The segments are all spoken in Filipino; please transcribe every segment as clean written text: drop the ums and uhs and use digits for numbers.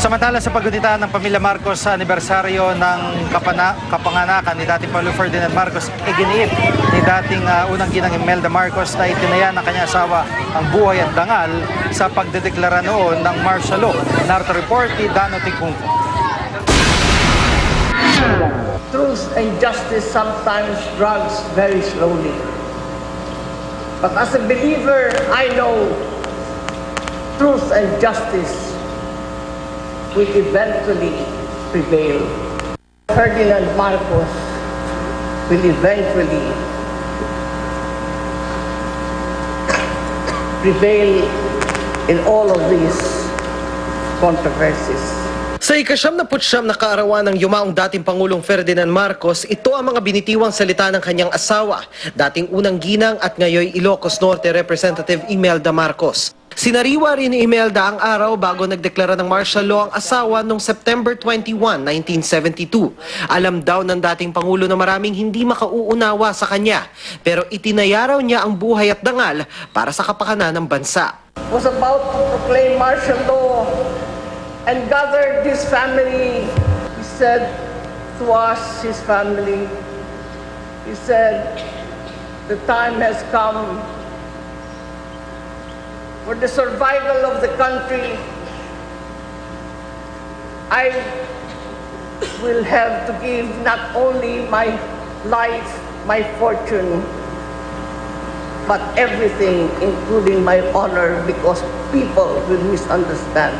Samantala sa paggunita ng pamilya Marcos sa anibersaryo ng kapanganakan ni dating Pangulo Ferdinand Marcos, iginiit ni dating unang ginang Imelda Marcos na itinaya ng kanyang asawa ang buhay at dangal sa pagdedeklara noon ng martial law. Narito report ni Dano Ticungco. Truth and justice sometimes drugs very slowly. But as a believer, I know truth and justice will eventually prevail. Ferdinand Marcos will eventually prevail in all of these controversies. Sa ika-79 na kaarawan ng yumaong dating Pangulong Ferdinand Marcos, ito ang mga binitiwang salita ng kanyang asawa, dating unang ginang at ngayoy Ilocos Norte Representative Imelda Marcos. Sinariwa rin ni Imelda ang araw bago nagdeklara ng martial law ang asawa noong September 21, 1972. Alam daw ng dating Pangulo na maraming hindi makauunawa sa kanya, pero itinaya raw niya ang buhay at dangal para sa kapakanan ng bansa. Was about to proclaim martial law and gathered his family. He said to us, his family, he said, the time has come for the survival of the country. I will have to give not only my life, my fortune, but everything, including my honor, because people will misunderstand.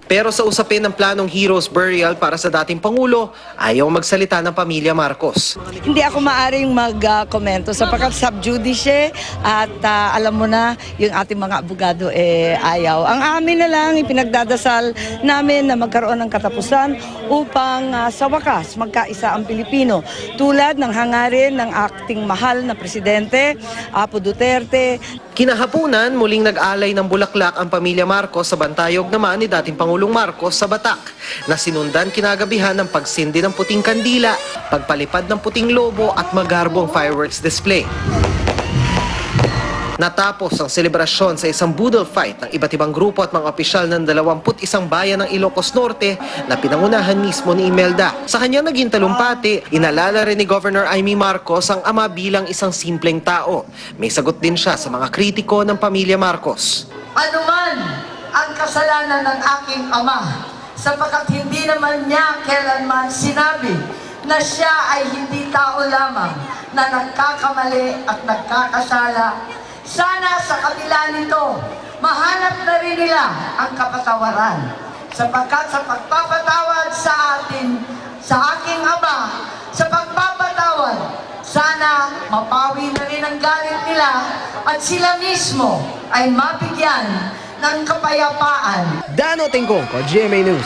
Pero sa usapin ng planong heroes burial para sa dating Pangulo, ayaw magsalita ng pamilya Marcos. Hindi ako maaring mag-komento sapagkat sub judice at alam mo na yung ating mga abogado ayaw. Ang amin na lang ipinagdadasal namin na magkaroon ng katapusan upang sa wakas magkaisa ang Pilipino. Tulad ng hangarin ng ating mahal na presidente, Apo Duterte. Kinahapunan, muling nag-alay ng bulaklak ang pamilya Marcos sa bantayog naman ni dating Pangulong Marcos sa Batak, na sinundan kinagabihan ng pagsindi ng puting kandila, pagpalipad ng puting lobo at magarbong fireworks display. Natapos ang selebrasyon sa isang boodle fight ng iba't ibang grupo at mga opisyal ng 21 bayan ng Ilocos Norte na pinangunahan mismo ni Imelda. Sa kanyang naging talumpati, inalala rin ni Governor Amy Marcos ang ama bilang isang simpleng tao. May sagot din siya sa mga kritiko ng pamilya Marcos. Ano man ang kasalanan ng aking ama, sapagkat hindi naman niya kailanman sinabi na siya ay hindi tao lamang na nagkakamali at nagkakasala. Sana sa kabila nito, mahanap na rin nila ang kapatawaran. Sapagkat sa pagpapatawad sa atin, sa aking ama, sa pagpapatawad, sana mapawi na rin ang galit nila at sila mismo ay mabigyan ng kapayapaan. Dano Tingkong, GMA News.